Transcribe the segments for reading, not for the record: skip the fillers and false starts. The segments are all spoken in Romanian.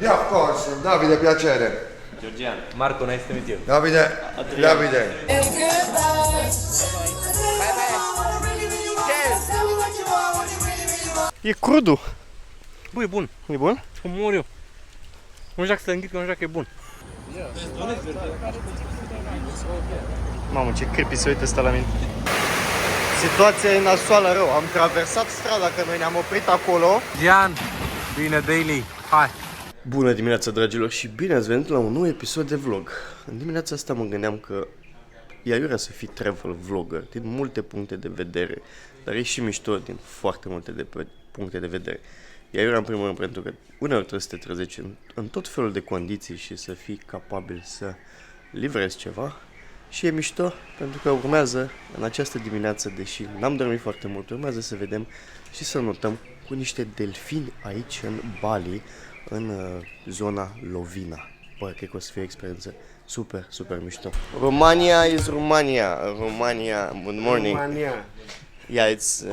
Yeah, of course. Davide, piacere. Georgian. Marco, nice to meet you. Davide. Davide. E crudul. Bă, e bun. E bun? Cum mor eu. Nu știu dacă să înghit, că nu știu dacă e bun. Mamă, ce creepy se uită ăsta la mine. Situația e nasoală rău. Am traversat strada, că noi ne-am oprit acolo. Gian, bine daily. Hai. Bună dimineața, dragilor, și bine ați venit la un nou episod de vlog. În dimineața asta mă gândeam că e aiurea să fii travel vlogger din multe puncte de vedere, dar e și mișto din foarte multe puncte de vedere. E aiurea în primul rând pentru că uneori trebuie să te trezești în tot felul de condiții și să fii capabil să livrezi ceva. Și e mișto pentru că urmează în această dimineață, deși n-am dormit foarte mult, urmează să vedem și să notăm cu niște delfini aici în Bali, în zona Lovina. Bă, cred că o să fie o experiență super, super mișto. Romania is Romania. Romania, good morning. Romania. Yeah, it's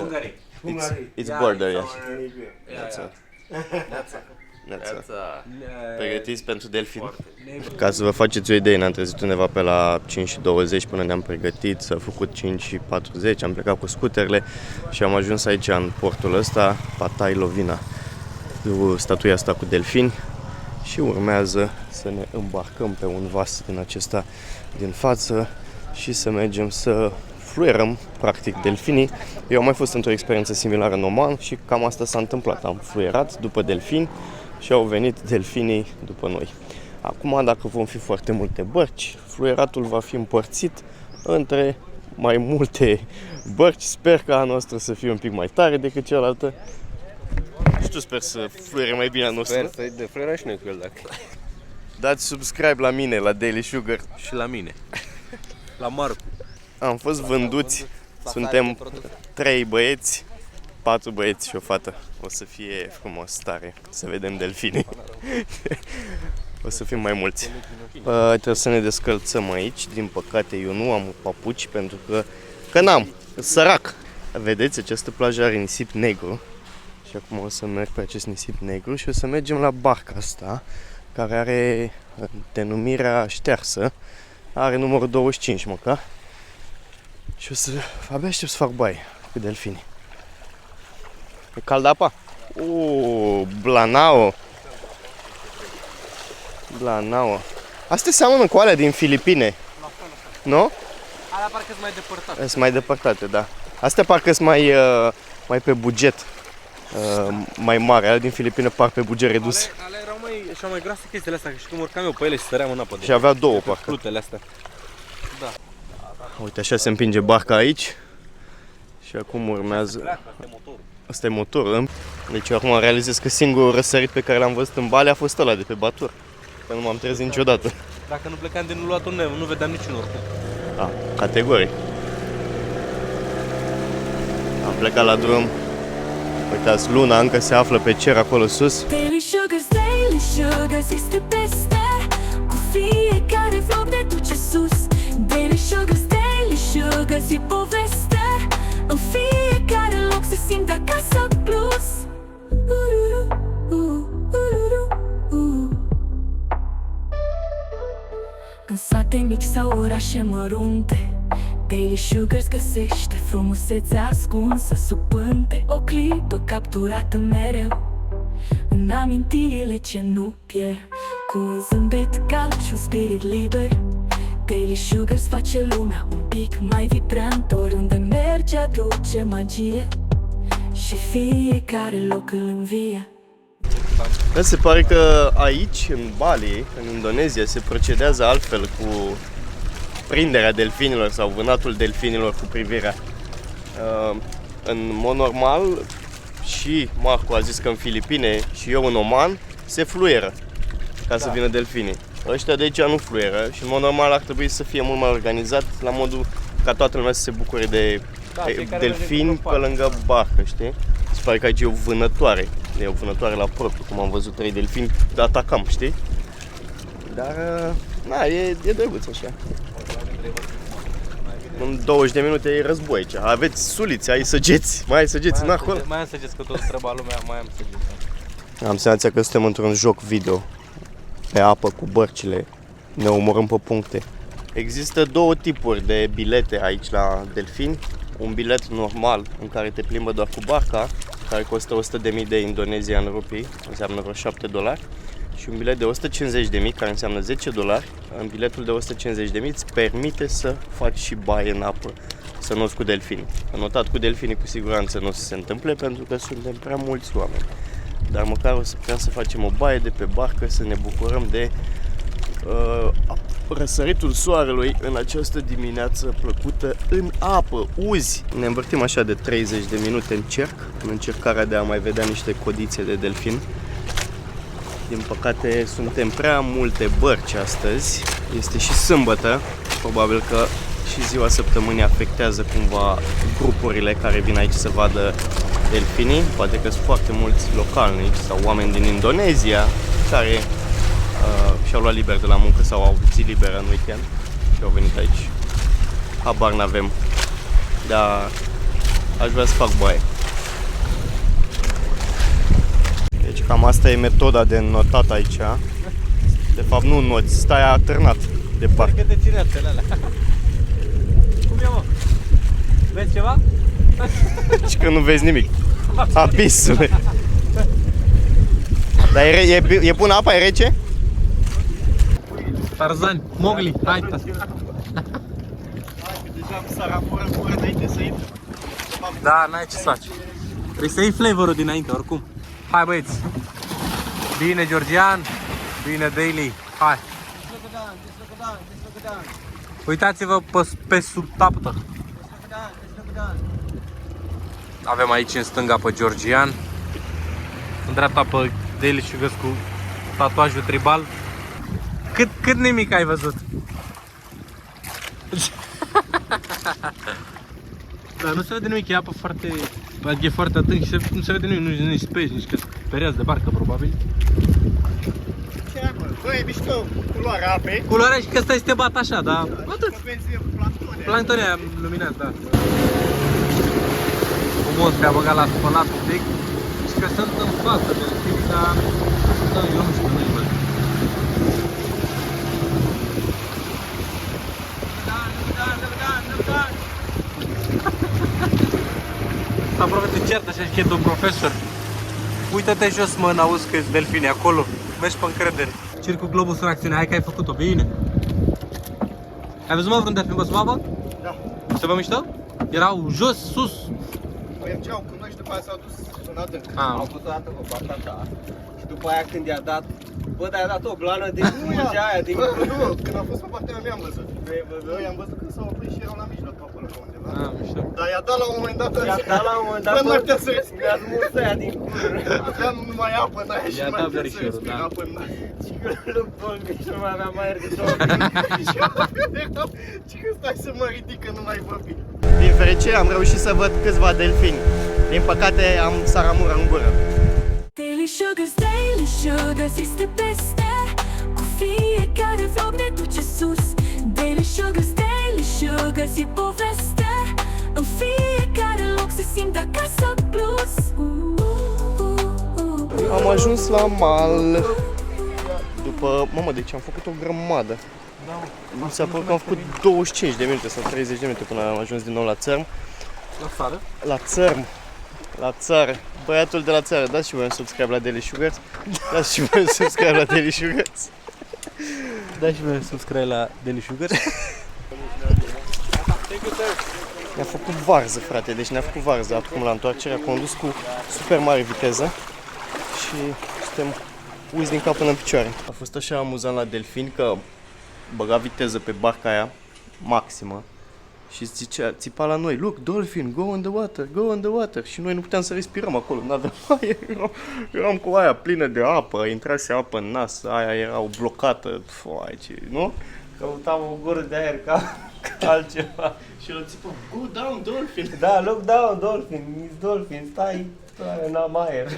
it's border, yeah. That's Pregătiți pentru delfin? Ca să vă faceți o idee, ne-am trezit undeva pe la 5:20 până ne-am pregătit, s-a făcut 5:40, am plecat cu scuterele și am ajuns aici în portul ăsta, Patai Lovina, cu statuia asta cu delfini și urmează să ne îmbarcăm pe un vas din acesta din față și să mergem să fluierăm, practic, delfinii. Eu am mai fost într-o experiență similară în Oman și cam asta s-a întâmplat. Am fluierat după delfini și au venit delfinii după noi. Acum, dacă vom fi foarte multe bărci, fluieratul va fi împărțit între mai multe bărci. Sper că a noastră să fie un pic mai tare decât cealaltă. Și tu sper să fluiere mai bine a noastră. Sper să-i defluierăm și noi cu el dacă. Dați subscribe la mine, la Daily Sugar. Și la mine. La Marco. Am fost vânduți, suntem 3 băieți, 4 băieți și o fată. O să fie frumos, tare, să vedem delfinii. O să fim mai mulți. Trebuie să ne descălțăm aici, din păcate eu nu am papuci pentru că n-am, sărac. Vedeți, această plajă are nisip negru și acum o să merg pe acest nisip negru și o să mergem la barca asta, care are denumirea ștearsă, are numărul 25 măcar. Și o să abia aștept să fac baie cu delfini. E cald apa? Blanao. Blanao. Astea seamănă cu alea din Filipine. Nu? Alea parcă sunt mai depărtate. Sunt mai depărtate, da. Astea parcă sunt mai pe buget. Mai mare. Alea din Filipine par pe buget redus. Alea erau mai groase chestiile astea, că și cum urcam eu pe ele și săream în apă. Și avea două parcă. Plutele astea. Da. Uite, așa se împinge barca aici. Și acum urmează... Asta e motorul. Deci eu acum realizez că singurul răsărit pe care l-am văzut în Bali a fost ăla de pe Batur. Că nu m-am trezit niciodată. Dacă nu plecam din Uluatul, nu vedeam niciun oricum. Categoric. Am plecat la drum. Uitați, luna încă se află pe cer acolo sus. Daily Sugars este peste. Cu fiecare vlog ne duce sus. Daily Sugars e poveste. În fiecare loc se simte acasă plus. În sate mici sau orașe mărunte, Daily Sugars găsește frumusețea ascunsă sub pânte. O clipă capturată mereu în amintirile ce nu pierd. Cu un zâmbet cald și un spirit liber, Daily Sugars face lumea un pic mai vibrant. Oriunde merge aduce magie și fiecare loc îl învie. Se pare că aici, în Bali, în Indonezia, se procedează altfel cu prinderea delfinilor sau vânatul delfinilor cu privirea. În mod normal, și Marco a zis că în Filipine și eu în Oman, se fluieră ca să vină delfinii. Ăștia de aici nu fluieră și în mod normal ar trebui să fie mult mai organizat, la modul ca toată lumea să se bucure de delfini pe lângă barcă, știi? Se pare că aici e o vânătoare. E o vânătoare la propriu, cum am văzut 3 delfini, atacam, știi? Dar, e drăguț așa. În 20 de minute e război aici. Aveți suliți, ai săgeți, mai ai săgeți în acolo? Mai am săgeți, că tot întreba lumea, mai am săgeți. Am senzația că suntem într-un joc video. pe apă cu bărcile, ne omorâm pe puncte. Există două tipuri de bilete aici la delfini. Un bilet normal în care te plimbă doar cu barca, care costă 100.000 de Indonesian rupii, înseamnă vreo $7, și un bilet de 150.000, care înseamnă $10. În biletul de 150.000 îți permite să faci și baie în apă, să noți cu delfini. Am notat cu delfinii cu siguranță nu o să se întâmple pentru că suntem prea mulți oameni. Dar măcar o să putem să facem o baie de pe barcă, să ne bucurăm de răsăritul soarelui în această dimineață plăcută în apă, uzi. Ne învârtim așa de 30 de minute în cerc, în încercarea de a mai vedea niște codițe de delfin. Din păcate suntem prea multe bărci astăzi, este și sâmbătă, probabil că și ziua săptămânii afectează cumva grupurile care vin aici să vadă delfinii. Poate că sunt foarte mulți localnici sau oameni din Indonezia care și-au luat liber de la muncă sau au zi liberă în weekend și au venit aici. Habar n-avem, dar aș vrea să fac baie. Deci cam asta e metoda de notat aici. De fapt nu noți, stai atârnat de parcă. Cât de țineatele alea. Cum e, mă? Vezi ceva? Și că nu vezi nimic. Abisule. Dar e bună apa, e rece? Tarzan, Mowgli, hai ta. Deja mi s-a raporat înainte să intru. Da, n-ai ce să faci. Trebuie să iei flavorul dinainte, oricum. Hai, băieți. Bine, Georgian. Bine, Daily. Hai. Uitați-vă pe sub taptă. Avem aici în stânga pe Georgian, în dreapta pe Daily Sugars cu tatuajul tribal. Cât nimic ai văzut? Dar nu se vede nimic, e apă foarte... e foarte adânc și nu se vede nimic, nu nici pești, nici că speriați de barcă, probabil. Ce apă? Bă, e mișto culoarea apei. Culoarea și că ăsta este bat așa, dar... Atât. Planctonia. Planctonia luminat, da. Frumos, te-a băgat la spălat un pic. Și că sunt în față de timp, dar... Da, eu nu știu, nu-i văd. S-a aproape de certă și zice, domn profesor, uită-te jos, mă, n-auzi că-s delfini acolo. Mergi pe încredere. Circul Globus în acțiune, hai că ai făcut-o, bine. Ai văzut, mă, vreun delfin pe sub apă? Da. Se vă mișto? Erau jos, sus. Mergeau cu noi și după aia s-au dus în adânc. Am fost o dată cu partea ta și după aia când i-a dat, bă, dar i-a dat o blană de smulgea aia din Bă, nu, când am fost pe partea mea mi-am văzut. Eu i-am văzut că s-au oprit și erau la mijloc acolo pe undeva. Mișto. Dar i-a dat la un moment dat. i-a dat la un moment dat, Bă, nu putea să respire. mi-a smuls aia din cur. Aveam numai apă în aia și I-a nu mai dat putea să verișorul, respire da. apă în nas. Și că lui Dolby și nu mai avea mai aer de Și că stai să mă ridic că nu mai vorbi. Din fericire am reușit să văd câțiva delfini. Din păcate am saramură în gură. Daily Sugars este peste. Cu fiecare vlog ne duce sus. Daily Sugars e poveste. În fiecare loc se simte acasă plus. Am ajuns la mal. După, mamă, deci am făcut o grămadă. Mi s-a părut că am făcut 25 de minute sau 30 de minute până am ajuns din nou la țărm. La țară? La țărm. La țară. Băiatul de la țară, dați și voi un subscribe la Daily Sugars. Dați și voi un subscribe la Daily Sugars. Da, și voi subscribe la Daily Sugars. Ne-a făcut varză, frate, deci ne-a făcut varză acum la întoarcere, a condus cu super mare viteză și suntem uiți din cap până în picioare. A fost așa amuzant la delfin că băga viteză pe barca aia maximă și zicea, țipa la noi, look, dolphin, go on the water, go on the water, și noi nu puteam să respirăm acolo, n-aveam aer, eram cu aia plină de apă, intrase apă în nas, aia era blocată, nu? Căutam o gură de aer ca altceva și el țipă, go down, dolphin. Da, look down, Dolphin, it's Dolphin, stai, n-am aer.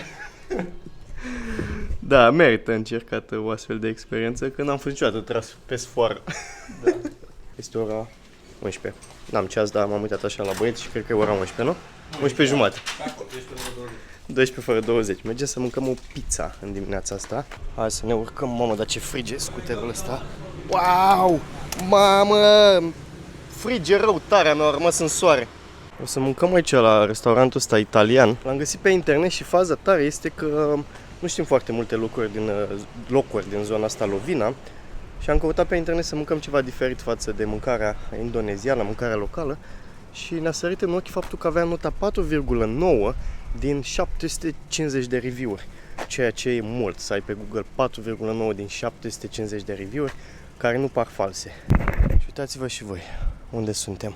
Da, merită încercată o astfel de experiență, că n-am fost niciodată tras pe sfoară. Da. Este ora 11. N-am ceas, dar m-am uitat așa la băieți și cred că e ora 11, nu? 11 jumate. 12 fără 20. Mergem să mâncăm o pizza în dimineața asta. Hai să ne urcăm, mamă, dar ce frige scuterul ăsta. Wow! Mamă! Frige rău tare, mi-a rămas în soare. O să mâncăm aici la restaurantul ăsta italian. L-am găsit pe internet și faza tare este că nu știm foarte multe locuri din zona asta Lovina. Și am căutat pe internet să mâncăm ceva diferit față de mâncarea indoneziană, mâncarea locală. Și ne-a sărit în ochi faptul că avea nota 4,9 din 750 de review-uri. Ceea ce e mult, să ai pe Google 4,9 din 750 de review-uri care nu par false. Și uitați-vă și voi unde suntem.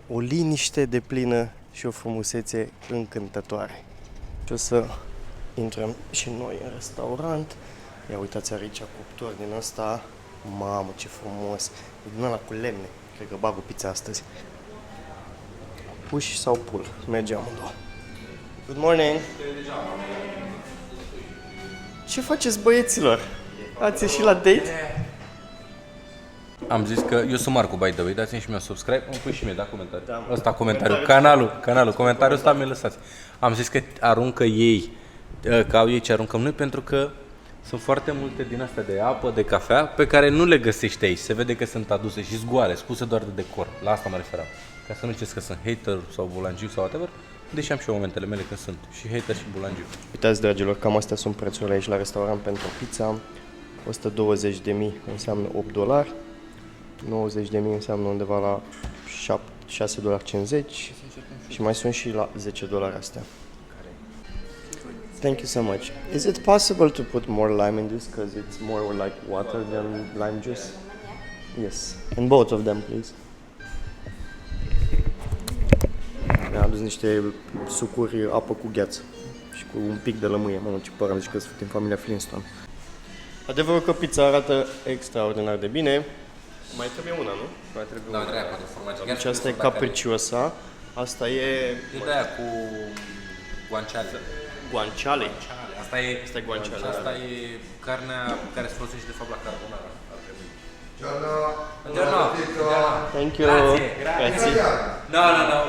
O liniște deplină și o frumusețe încântătoare. Și o să intrăm și noi în restaurant. Ia uitați aici cuptor din ăsta. Mamă, ce frumos! E din ăla cu lemne. Cred că bag o pizza astăzi. Push sau pull? Merge amândouă. Good morning! Ce faceți, băieților? Ați ieșit la date? Am zis că eu sunt Marcu, by the way, dați-mi și mie subscribe, îmi pui și mie, da, comentariu. Da, Ăsta comentariu, canalul, comentariul ăsta mi-l lăsați. Am zis că aruncă ei, că au ei ce aruncăm noi, pentru că sunt foarte multe din astea de apă, de cafea, pe care nu le găsești aici. Se vede că sunt aduse și zgoale, spuse doar de decor. La asta mă referam. Ca să nu ziceți că sunt hater sau bulangiu sau whatever, deși am și eu momentele mele că sunt și hater și bulangiu. Uitați, dragilor, cam astea sunt prețurile aici la restaurant pentru pizza. 120.000 înseamnă $8. 90.000 înseamnă undeva la $6,50 și mai sunt și la $10 astea. Thank you so much. Is it possible to put more lime in this because it's more like water than lime juice? Yes. In both of them, please. Mi-am adus niște sucuri, apă cu gheață și cu un pic de lămâie. Mamă, ce pără, am zis că sunt din familia Flintstone. Adevărul că pizza arată extraordinar de bine. Mai trebuie una, nu? Mai trebuie una. Deci asta e capriciosa. Asta e... E de aia cu guanciale. Guanciale. Asta e guanciale. Și asta e carnea care se folosește de fapt la carbonara. Buongiorno. Thank you. Grazie. No,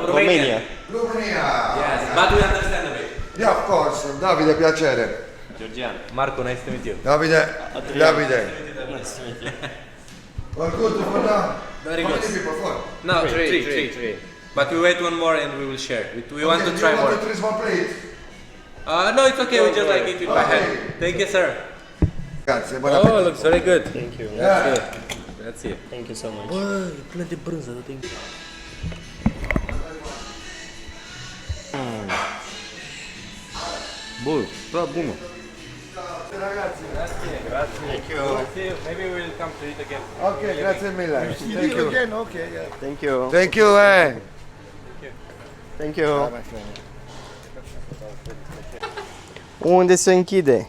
Romania. Romania. Yes, but we understand a bit. Yeah, of course. Davide, piacere. Georgian. Marco, nice to meet you. Davide. Davide. Nice to meet you. All good for now? Very How good. many people for? No, three. But we wait one more and we will share. We want to try you more. want to try one plate? No, it's okay. We just like eat with my hand. Thank you, sir. Grazie, buon Oh, appetito. looks very good. Thank you. Grazie. Thank you so much. Bă, e plin de brânză, dă-te Bă, da, bună. Thank you. Maybe we'll come to eat again. Ok, grazie mille. Thank you. Okay, yeah. Thank you. Thank you, eh. Thank you. Unde se închide?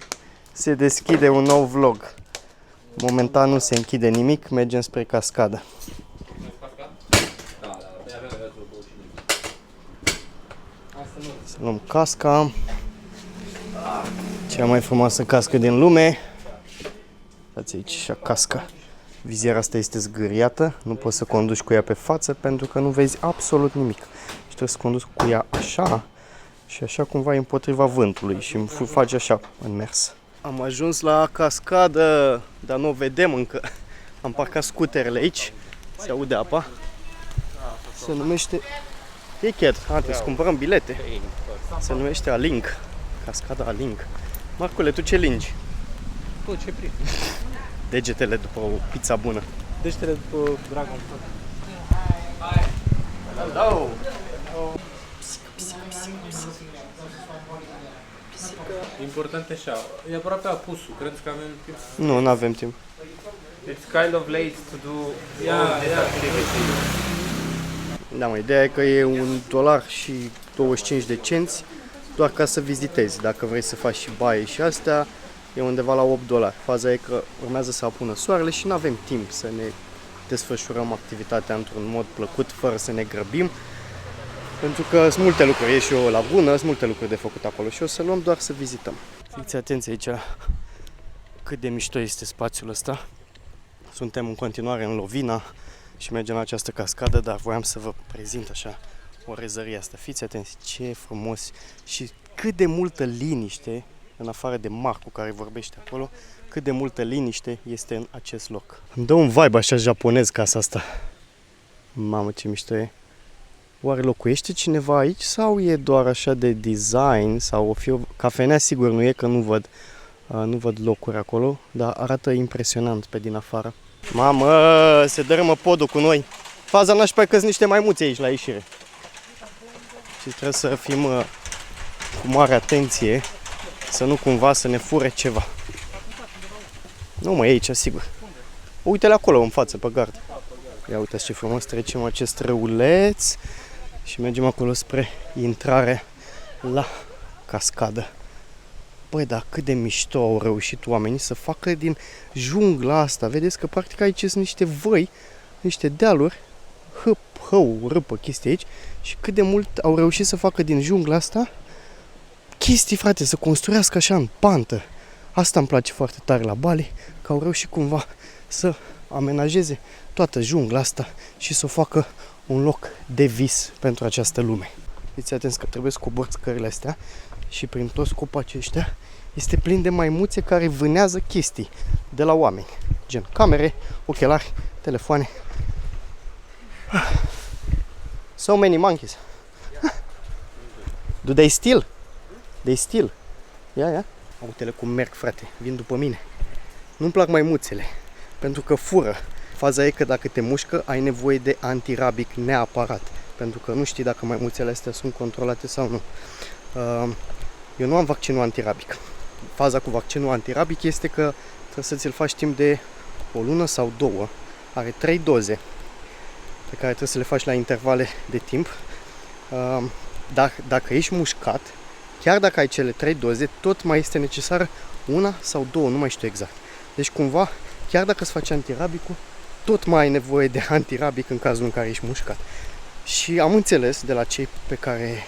Se deschide un nou vlog. Momentan nu se închide nimic, mergem spre cascadă. Să luăm casca. Cea mai frumoasă cască din lume. Uitați aici și casca. Viziera asta este zgâriată, nu poți să conduci cu ea pe față pentru că nu vezi absolut nimic. Și trebuie să conduci cu ea așa și așa cumva împotriva vântului și faci așa în mers. Am ajuns la cascadă, dar nu o vedem încă. Am parcat scuterele aici, se aude apa. Se numește ticket, trebuie să cumpărăm bilete. Se numește Aling, cascada Aling. Marcule, tu ce lingi? Tu ce prind? Degetele după o pizza bună. Degetele după Dragon. Hello! Important e așa, e aproape apusul, credeți că avem timp? Nu, nu avem timp. It's kind of late to do all this activity. Da, mă, ideea e că e $1 și 25 de cenți doar ca să vizitezi. Dacă vrei să faci și baie și astea, e undeva la $8. Faza e că urmează să apună soarele și nu avem timp să ne desfășurăm activitatea într-un mod plăcut, fără să ne grăbim. Pentru că sunt multe lucruri, e și o lagună, sunt multe lucruri de făcut acolo și o să luăm doar să vizităm. Fiți atenți aici cât de mișto este spațiul ăsta. Suntem în continuare în Lovina și mergem la această cascadă, dar voiam să vă prezint așa o rezărie asta. Fiți atenți, ce frumos și cât de multă liniște, în afară de Marcu care vorbește acolo, cât de multă liniște este în acest loc. Îmi dă un vibe așa japonez casa asta. Mamă, ce mișto e. Oare locuiește cineva aici sau e doar așa de design sau o fi o cafenea? Sigur nu e, că nu văd locuri acolo, dar arată impresionant pe din afară. Mamă, se dărâmă podul cu noi. Faza nașpa e că sunt niște maimuțe aici la ieșire. Și trebuie să fim cu mare atenție să nu cumva să ne fure ceva. Nu mai e aici, sigur. Uite-le acolo în față, pe gard. Ia uitați ce frumos, trecem acest râuleț și mergem acolo spre intrare la cascadă. Băi, dar cât de mișto au reușit oamenii să facă din jungla asta. Vedeți că practic aici sunt niște văi, niște dealuri, râpă, chestii aici. Și cât de mult au reușit să facă din jungla asta chestii, frate, să construiască așa în pantă. Asta îmi place foarte tare la Bali, că au reușit cumva să amenajeze toată jungla asta și să o facă un loc de vis pentru această lume. Fiți atenți că trebuie să cobor scările astea și prin toți copacii ăștia este plin de maimuțe care vânează chestii de la oameni, gen camere, ochelari, telefoane. So many monkeys. Do they steal? They steal. Ia. Uite-le cum merg, frate. Vin după mine. Nu-mi plac maimuțele, pentru că fură. Faza e că dacă te mușcă, ai nevoie de antirabic neapărat, pentru că nu știi dacă maimuțele astea sunt controlate sau nu. Eu nu am vaccinul antirabic. Faza cu vaccinul antirabic este că trebuie să ți-l faci timp de o lună sau 2. Are 3 doze pe care trebuie să le faci la intervale de timp. Dacă ești mușcat, chiar dacă ai cele 3 doze, tot mai este necesară 1 sau 2, nu mai știu exact. Deci cumva, chiar dacă îți faci antirabicul, tot mai ai nevoie de antirabic în cazul în care ești mușcat. Și am înțeles de la cei pe care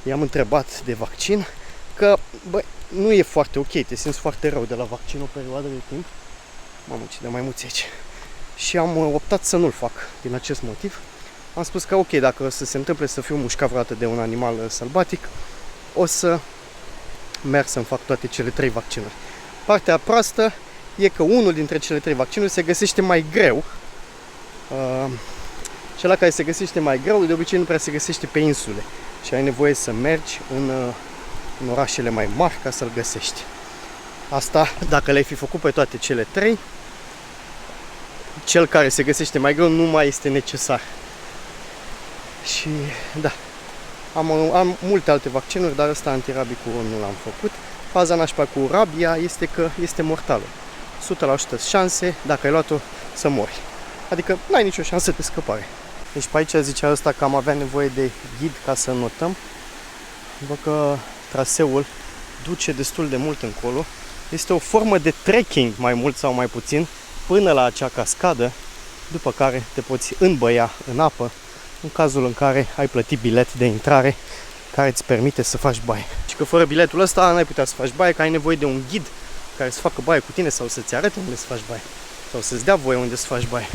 i-am întrebat de vaccin că, băi, nu e foarte ok, te simți foarte rău de la vaccin o perioadă de timp. Mamă, ce de maimuțe aici. Și am optat să nu-l fac din acest motiv. Am spus că ok, dacă o să se întâmple să fiu mușcat vreodată de un animal sălbatic, o să merg să-mi fac toate cele 3 vaccinuri. Partea proastă e că unul dintre cele 3 vaccinuri se găsește mai greu. Cel care se găsește mai greu, de obicei nu prea se găsește pe insule. Și ai nevoie să mergi în orașele mai mari ca să-l găsești. Asta, dacă le-ai fi făcut pe toate cele 3, cel care se găsește mai greu nu mai este necesar. Și da, am multe alte vaccinuri, dar ăsta antirabicul nu l-am făcut. Faza nașpa cu rabia este că este mortală. 100% șanse, dacă ai luat-o, să mori. Adică n-ai nicio șansă de scăpare. Deci pe aici zicea ăsta că am avea nevoie de ghid ca să notăm. Văd că traseul duce destul de mult încolo. Este o formă de trekking, mai mult sau mai puțin, până la acea cascadă, după care te poți înbăia în apă, în cazul în care ai plătit bilet de intrare care îți permite să faci baie. Și că fără biletul ăsta n-ai putea să faci baie, că ai nevoie de un ghid care să facă baie cu tine sau să-ți arate unde să faci baie. Sau să-ți dea voie unde să faci baie.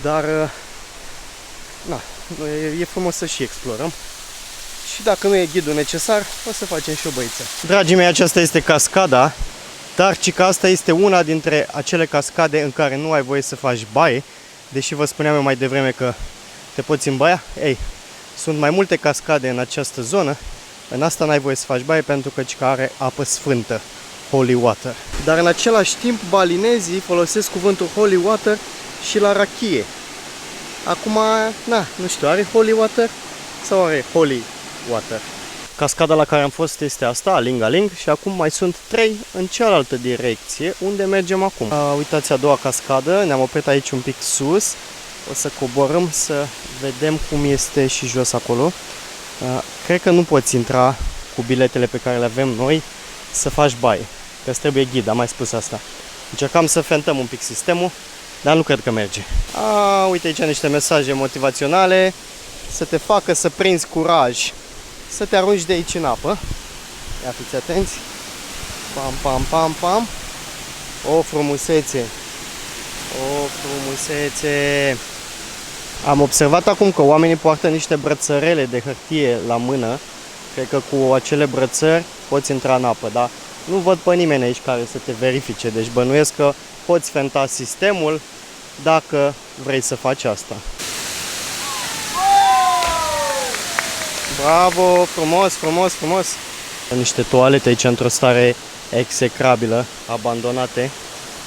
Dar, na, e frumos să și explorăm. Și dacă nu e ghidul necesar, o să facem și o băiță. Dragii mei, aceasta este cascada. Dar cica asta este una dintre acele cascade în care nu ai voie să faci baie. Deși vă spuneam eu mai devreme că te poți îmbaia. Ei, sunt mai multe cascade în această zonă. În asta n-ai voie să faci baie pentru că cica are apă sfântă. Holy water. Dar în același timp balinezii folosesc cuvântul holy water și la rachie. Acum, na, nu știu, are holy water sau are holy water? Cascada la care am fost este asta, Aling, și acum mai sunt 3 în cealaltă direcție, unde mergem acum. Uitați a doua cascadă, ne-am oprit aici un pic sus. O să coborâm să vedem cum este și jos acolo. Cred că nu poți intra cu biletele pe care le avem noi să faci baie, că îți trebuie ghid, am mai spus asta. Încercam să fentăm un pic sistemul, dar nu cred că merge. Uite aici niște mesaje motivaționale, să te facă să prinzi curaj, să te arunci de aici în apă. Ia fiți atenți. Pam, pam, pam, pam. O frumusețe. O frumusețe. Am observat acum că oamenii poartă niște brățărele de hârtie la mână Cred că cu acele brățări poți intra în apă, dar nu văd pe nimeni aici care să te verifice. Deci bănuiesc că poți fenta sistemul dacă vrei să faci asta. Bravo, frumos, frumos, frumos! Niște toalete aici într-o stare execrabilă, abandonate,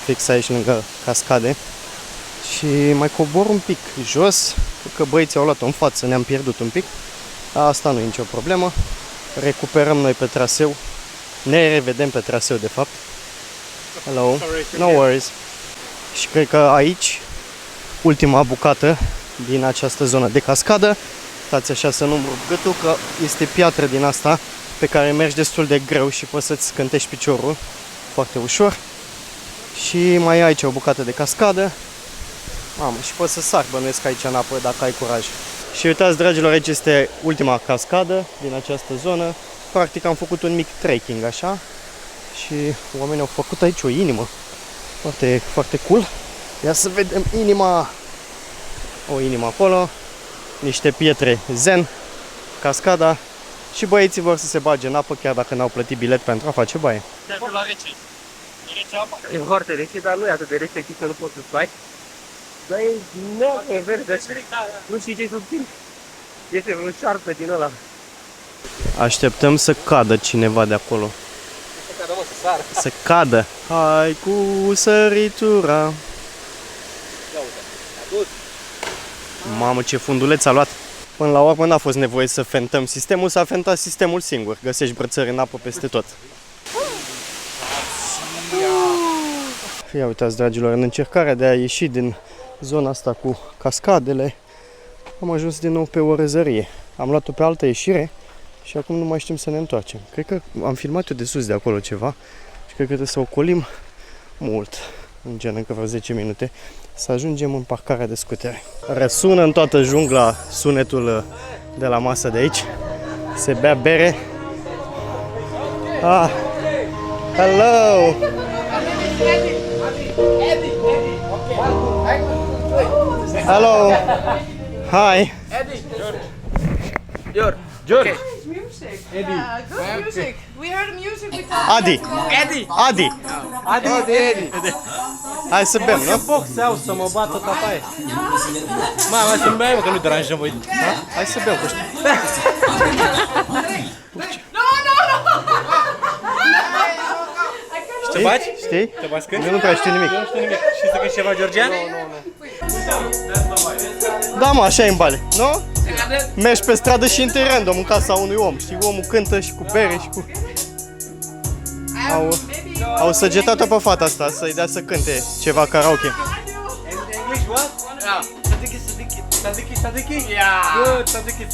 fix aici lângă cascade. Și mai cobor un pic jos, cred că băieții au luat-o în față, ne-am pierdut un pic. Asta nu e nicio problemă. Recuperăm noi pe traseu. Ne revedem pe traseu, de fapt. Hello. No worries. Și cred că aici, ultima bucată din această zonă de cascadă. Stați așa să nu-mi rup gâtul, că este piatră din asta pe care mergi destul de greu și poți să-ți scântești piciorul foarte ușor. Și mai ai aici o bucată de cascadă. Mamă, și poți să sari, bănuiesc, aici în apă dacă ai curaj. Și uitați, dragilor, aici este ultima cascadă din această zonă. Practic am făcut un mic trekking așa. Și oamenii au făcut aici o inimă. Foarte, foarte cool. Ia să vedem inima. O inimă acolo. Niște pietre zen. Cascada. Și băieții vor să se bage în apă chiar dacă n-au plătit bilet pentru a face baie. E foarte rece, dar nu e atât de rece încât să nu poți să stai. Dar e neagră, verde, nu știi ce-i sub tine. Este un șarpe din ăla. Așteptăm să cadă cineva de acolo. Să cadă, mă, să sară. Să cadă. Hai cu săritura. Mamă, ce funduleț a luat. Până la urmă n-a fost nevoie să fentăm sistemul, s-a fentat sistemul singur. Găsești brățări în apă peste tot. Ia uitați, dragilor, în încercarea de a ieși din zona asta cu cascadele, am ajuns din nou pe o răzărie. Am luat-o pe altă ieșire și acum nu mai știm să ne întoarcem. Cred că am filmat eu de sus de acolo ceva și cred că trebuie să ocolim mult, în gen încă vreo 10 minute, să ajungem în parcarea de scutere. Răsună în toată jungla sunetul de la masă de aici. Se bea bere. Ah, hello! Hello. Hi. George. Music. Yeah, good music. We heard music with Adi. Adi. Hai să bem, nu? Box au să mă bată tapaie. Mai să-mi bea, că nu deranjăm voi. Hai să bem cu ăștia. Ce faci? Știi? Te bați când? Eu nu prea știu nimic. Nu știu nimic. Și să cânti ceva georgian? Da, mă, așa e în Bali, nu? Mergi pe stradă și intri random în casa unui om. Știi, omul cântă și cu bere și cu... Au săgetat-o pe fata asta să-i dea să cânte ceva karaoke. English what? Sadiki. Yeah. Good, sadiki.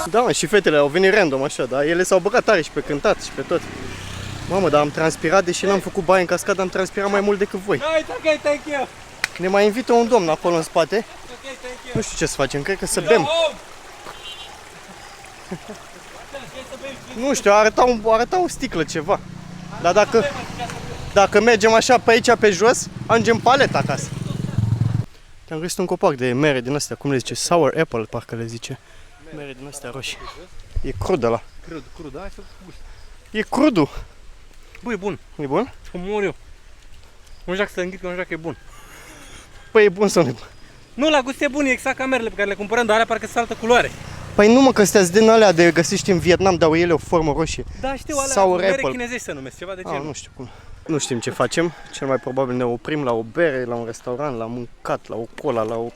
Da, mă, și fetele au venit random așa, dar ele s-au băgat tare și pe cântat și pe tot. Mamă, dar am transpirat, deși n-am făcut baie în cascadă, am transpirat mai mult decât voi. No, it's okay, thank you. Ne mai invită un domn acolo în spate. Nu știu ce să facem, cred că să bem. Nu știu, arăta o sticlă ceva. Dar dacă mergem așa pe aici, pe jos, ajungem paleta acasă. Am găsit un copac de mere din astea, cum le zice? Sour apple, parcă le zice. Mere din astea roșii. E crud ăla. Crud, hai să gust. E crudul. Băi, e bun. E bun? Să mor eu. Nu știu dacă să înghit, că nu știu dacă e bun. Păi e bun sau nu e bun? Nu, la gust e bun, e exact ca merele pe care le cumpărăm, dar alea parcă sunt altă culoare. Păi nu, mă, că astea din alea de găsești în Vietnam, dau ele o formă roșie. Da, știu, alea Sour mere apple. chinezești se numesc, ceva de genul. Nu știu cum. Nu știm ce facem. Cel mai probabil ne oprim la o bere, la un restaurant, la mâncat, la o cola, la o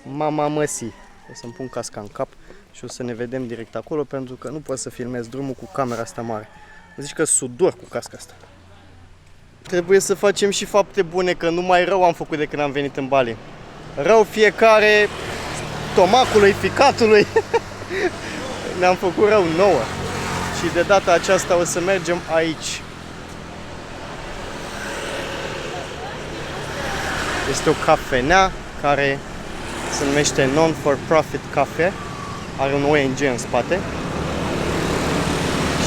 mama măsii. O să-mi pun casca în cap și o să ne vedem direct acolo, pentru că nu pot să filmez drumul cu camera asta mare. Zici că sudor cu casca asta. Trebuie să facem și fapte bune, că numai rău am făcut de când am venit în Bali. Rău fiecare, stomacului, ficatului. Ne-am făcut rău nouă. Și de data aceasta o să mergem aici. Este o cafenea care se numește Non-for-Profit Cafe are un ONG în spate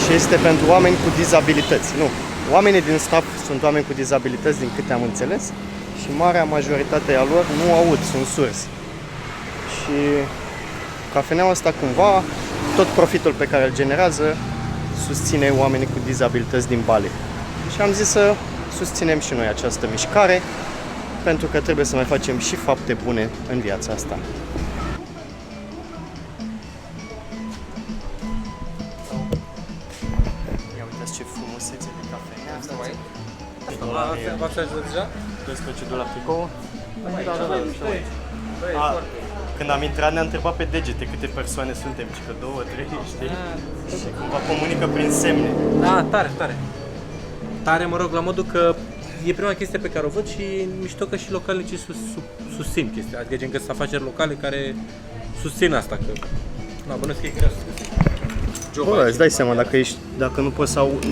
și este pentru oameni cu dizabilități. Nu, oamenii din staff sunt oameni cu dizabilități, din câte am înțeles, și marea majoritate a lor nu aud, sunt surzi. Și cafeneaua asta cumva, tot profitul pe care îl generează, susține oamenii cu dizabilități din Bali. Și am zis să susținem și noi această mișcare, pentru că trebuie să mai facem și fapte bune în viața asta. Ia uitați ce frumusețe de cafenea asta. V-ați ajutat deja? 12 dolari tricou? Da. Când am intrat ne-a întrebat pe degete câte persoane suntem, ci că 2, 3, știi? Și cumva comunică prin semne. Da, tare, tare. Tare, mă rog, la modul că e prima chestie pe care o văd și mișto că și localnicii susțin chestia. Adică gen că sunt afaceri locale care susțin asta, că na, bănuiesc că e greu să susțin. Bă, îți dai seama,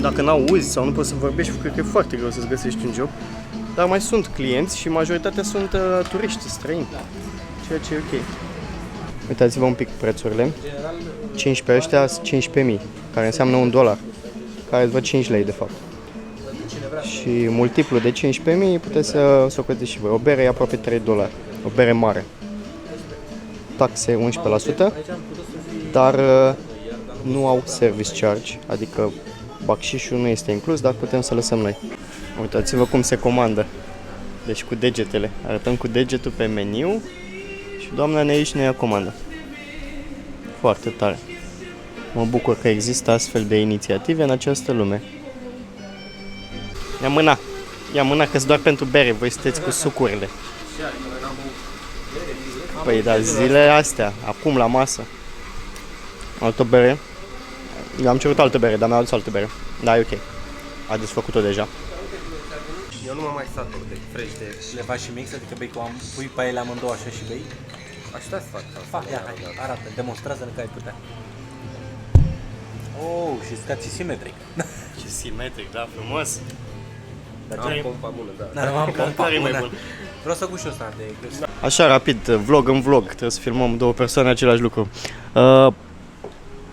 dacă n-auzi sau nu poți să vorbești, cred că e foarte greu să-ți găsești un job. Dar mai sunt clienți și majoritatea sunt turiști străini, ceea ce e ok. Uitați-vă un pic prețurile. 15 ăștia, 15.000, care înseamnă $1, care îți văd 5 lei de fapt. Și multiplu de 15.000 puteți să socoteți și voi. O bere e aproape $3, o bere mare. Taxe 11%, dar nu au service charge, adică bacșișul nu este inclus, dar putem să lăsăm noi. Uitați-vă cum se comandă. Deci cu degetele. Arătăm cu degetul pe meniu și doamna ne aici ne ia comandă. Foarte tare. Mă bucur că există astfel de inițiative în această lume. Ia mâna că-s doar pentru bere, voi sunteți cu sucurile. Păi, dar zilele astea, acum la masă. Altă bere. Eu am cerut altă bere, dar mi-a adus altă bere. Da, e ok. A desfăcut-o deja. Eu nu mă mai satur de fresh de... Le faci și mix, adică bei cu pui pe ele amândouă așa și bei? Așa să fac. Fac, ia, hai, arată, demonstrează-ne că ai putea. Oh, și stați simetric. Și simetric, da, frumos. Dar ce am pompa bună, da. Dar am pompa Care e mai bună. bun? Vreau să gust și ăsta de cruz. Așa, rapid, vlog în vlog. Trebuie să filmăm două persoane același lucru.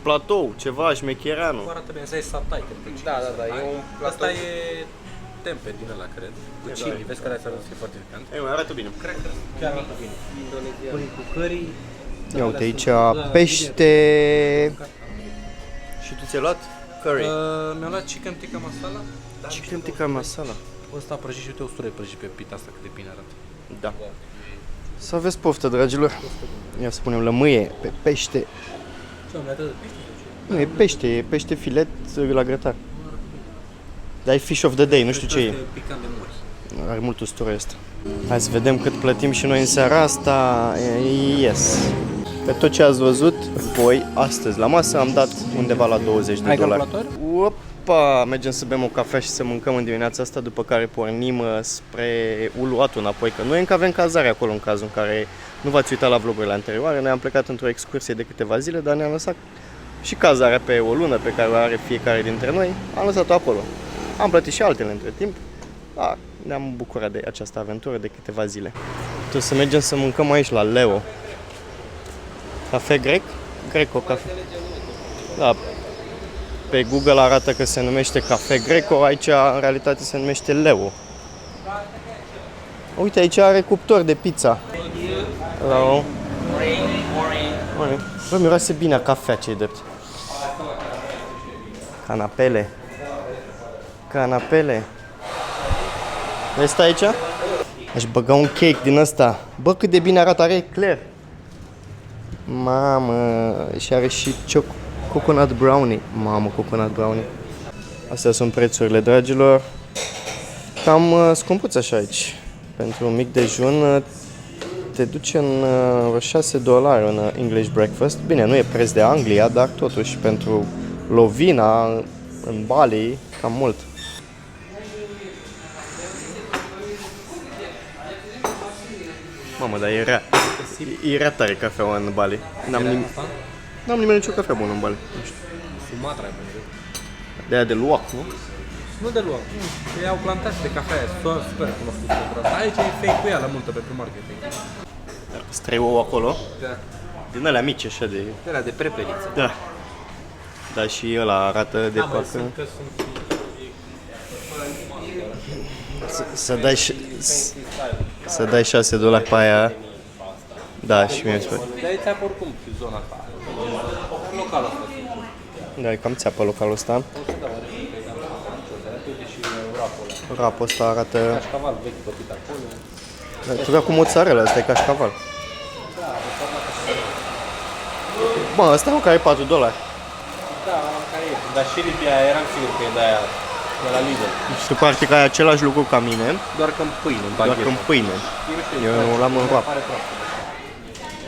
Platou, ceva, șmecheranu. Arată bine, ăsta e satai, cred că. Da, e un platou. Asta e tempe din ăla, cred. Cu chili, vezi că ați arătat să fie foarte picant. Ei, arată bine. Cred că chiar arată bine. Pui cu curry. Ia uite aici, pește... Și tu ți-ai luat? Curry. Mi-am luat chicken tikka masala. Chicken tikka masala. Ăsta prăjit și uite usturoi prăjit pe pita asta, cât de bine arată. Da. Să aveți poftă, dragilor. Ia să punem lămâie pe pește. Ce am atât de pește? Nu, e pește, e pește filet la grătar. Dar e fish of the day, nu știu ce e. Picant de mori. Are mult usturoi ăsta. Hai să vedem cât plătim și noi în seara asta. Yes. Pe tot ce ați văzut voi astăzi la masă am dat undeva la $20. Ai calculator? Opa, mergem să bem o cafea și să mâncăm în dimineața asta, după care pornim spre Uluwatu înapoi, că noi încă avem cazare acolo în cazul în care nu v-ați uitat la vlogurile anterioare. Noi am plecat într-o excursie de câteva zile, dar ne-am lăsat și cazarea pe o lună pe care o are fiecare dintre noi, am lăsat-o acolo. Am plătit și altele între timp, dar ne-am bucurat de această aventură de câteva zile. Trebuie să mergem să mâncăm aici la Leo. Cafe grec? Greco cafe. Da. Pe Google arată că se numește Cafe Greco, aici în realitate se numește Leo. Uite, aici are cuptor de pizza. Hello. Bă, miroase bine a cafea, ce-i drept. Canapele. Canapele. Vezi aici? Aș băga un cake din ăsta. Bă, cât de bine arată, are eclair. Mamă, și are și coconut brownie. Mamă, coconut brownie. Astea sunt prețurile, dragilor. Cam scumpuți așa aici. Pentru un mic dejun te duce în $6 în English breakfast. Bine, nu e preț de Anglia, dar totuși pentru Lovina în Bali, cam mult. Mamă, dar e rea. E rea tare cafeaua în Bali. N-am nimeni nicio cafea bună în Bali. Nu știu. Sumatra, pentru. De aia de luac, nu? Nu de luat. Ei au plantații de cafea, super cunoscut pentru asta. Aici e fake-uială multă pentru marketing. Îți trei ouă acolo. Da. Din alea mici, așa de... De la de prepeliță. Da. Da, și ăla arată de parcă... Să dai $6 pe aia. Da, și mie îmi spune. Dar e țeapă oricum zona asta. Localul ăsta. Da, e cam țeapă localul ăsta. Rapul ăsta arată... Cașcaval vechi pătit acolo. Trebuia cu mozzarella, ăsta e cașcaval. Bă, ăsta nu care e $4. Da, care e. Dar și lipia eram sigur că e de aia, de la Lidl. Și practic ai același lucru ca mine, Doar că în pâine, în doar baghetă. că în pâine. Eu nu l-am în roapă.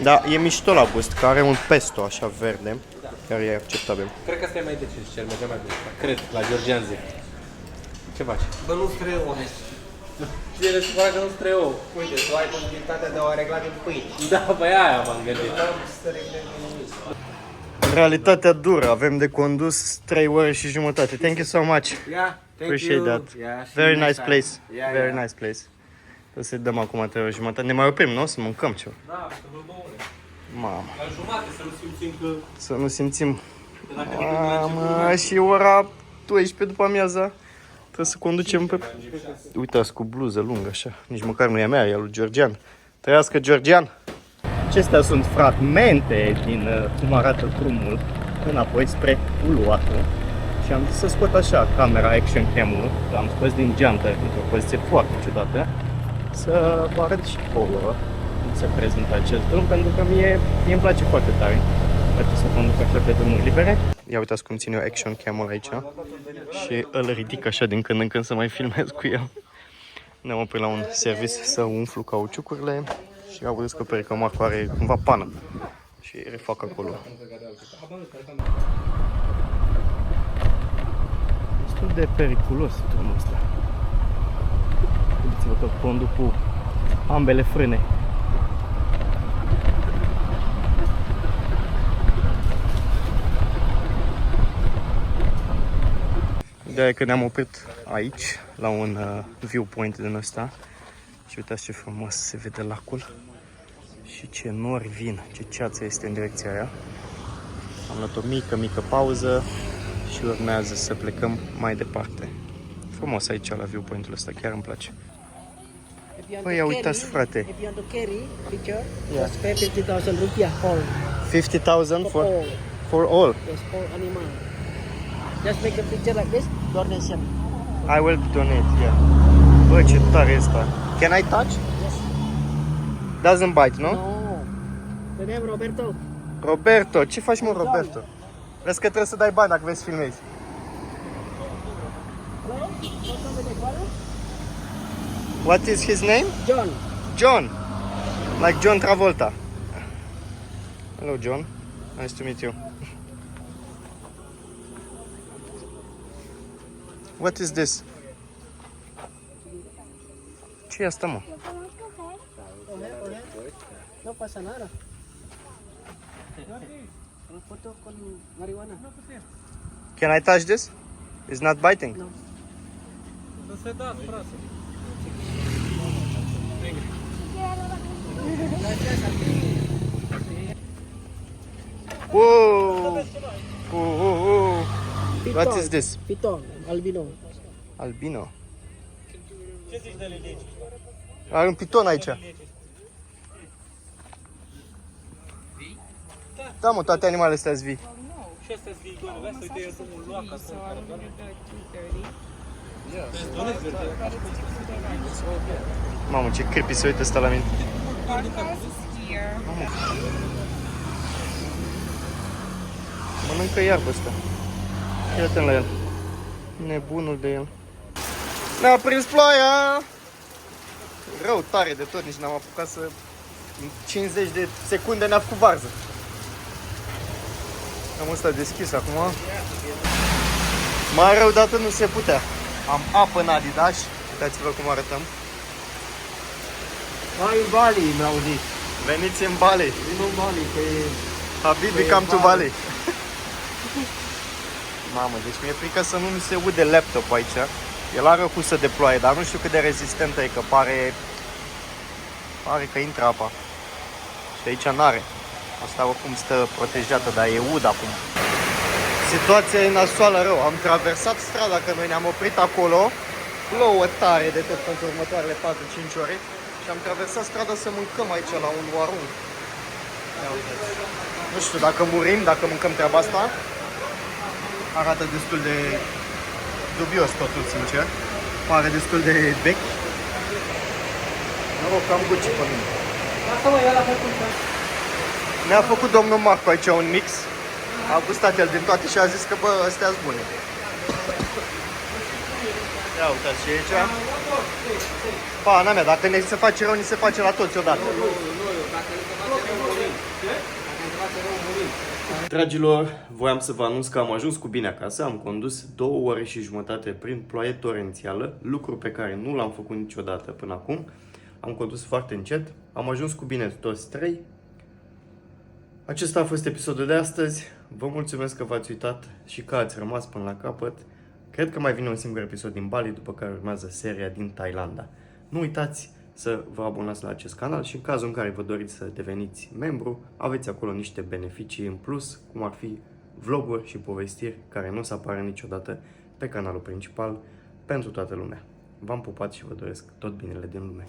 Da, e mișto la gust, că are un pesto așa verde, care e acceptabil. Cred că asta e mai decis, cel mergea mai bine. Cred, la Georgian zic. Ce faci? Bă, nu străie onest. Ție le supăra că nu străie ou. Uite, tu ai posibilitatea de a o regla din pâine. Da, băi, aia m-am gândit. Realitatea dură, avem de condus 3 ore și jumătate. Thank you so much. Yeah, thank Appreciate you. that. Yeah, see Very you next nice time. place. Yeah, Very yeah. nice place. O să-i dăm acum 3 ore și jumătate. Ne mai oprim, nu? Să mâncăm ceva. Da, să vreo 2 ore. Mamă. La jumate, să nu simțim că... Să nu simțim. Mamă, și ora 12 după amiaza. Trebuie să conducem pe... Uitați, cu bluză lungă așa. Nici măcar nu e a mea, e a lui Georgian. Trăiască Georgian! Acestea sunt fragmente din cum arată drumul înapoi spre Uluwatu. Și am zis să scot așa camera action cam-ul, l-am scos din geantă într-o poziție foarte ciudată, să vă arăt și acolo cum se prezintă acest drum, pentru că mie îmi place foarte tare. Place să conduc așa pe drumuri libere. Ia uitați cum țin eu action cam-ul aici și îl ridic așa din când în când să mai filmez cu el. Ne-am oprit la un service să umflu cauciucurile și au descoperit că Marco are cumva pană și refac acolo. Destul de periculos drumul ăsta. Gândiți-vă că conduc cu ambele frâne. Ideea e că ne-am oprit aici, la un viewpoint din ăsta. Și uitați ce frumos se vede lacul. Și ce nori vin, ce ceață este în direcția aia. Am luat o mică pauză și urmează să plecăm mai departe. Frumos aici la viewpoint-ul ăsta, chiar îmi place. Păi, ia uitați, frate. If you want to carry picture, Yeah. just pay 50,000 rupiah all. 50,000 For all. for all. Yes, all animal. Just make a picture like this, donation. I will donate, yeah. Bă, ce tare e asta. Can I touch? Yes. Doesn't bite, no? No. The name Roberto. Roberto, ce faci, mă, Roberto? Vezi că trebuie să dai bani dacă vrei să filmezi. Hello? Welcome with the father? What is his name? John. John. Like John Travolta. Hello, John. Nice to meet you. What is this? Ce e asta, mă? No pasa nada. Una foto con marihuana. Can I touch this? It's not biting? No. Să se da, frate. Whoa! Whoa. What is this? Piton, albino. Albino. Are un piton aici. Da, mă, toate animalele astea sunt vii. Și astea sunt viitoare, vezi, uite, eu sunt lua ca să... Mamă, ce creepy se uită ăsta la mine. Mănâncă iarbă ăsta. Fii-te la el. Nebunul de el. Ne-a prins ploaia! Rău tare de tot, nici n-am apucat să... În 50 de secunde ne-a făcut varză. Am ăsta deschis acum. Mai rău de atât nu se putea. Am apă în Adidas. Uitați-vă cum arătăm. Hai în Bali, mi-au zis. Veniți în Bali. Vin în Bali, pe... Habibi, come to Bali. Mamă, deci mi-e frică să nu mi se ude laptop aici. El are o husă de ploaie, dar nu știu cât de rezistentă e, că pare că intră apa. Și aici n-are. Asta oricum stă protejată, dar e ud acum. Situația e nasoală rău. Am traversat strada, că noi ne-am oprit acolo. Plouă tare de tot pentru următoarele 4-5 ore. Și am traversat strada să mâncăm aici la un warung. Nu știu dacă murim, dacă mâncăm treaba asta. Arată destul de dubios totul, sincer. Pare destul de vechi. Mă rog, am Gucci pe mine. Ne-a făcut domnul Marco aici un mix. A gustat el din toate și a zis că bă, astea-s bune. Ia uitați și aici. Pana mea, dacă ne se face rău, ni se face la toți odată. Dragilor, voiam să vă anunț că am ajuns cu bine acasă. Am condus 2 ore și jumătate prin ploaie torențială, lucru pe care nu l-am făcut niciodată până acum. Am condus foarte încet, am ajuns cu bine toți 3. Acesta a fost episodul de astăzi. Vă mulțumesc că v-ați uitat și că ați rămas până la capăt. Cred că mai vine un singur episod din Bali, după care urmează seria din Thailanda. Nu uitați să vă abonați la acest canal și în cazul în care vă doriți să deveniți membru, aveți acolo niște beneficii în plus, cum ar fi vloguri și povestiri care nu o să apară niciodată pe canalul principal pentru toată lumea. V-am pupat și vă doresc tot binele din lume.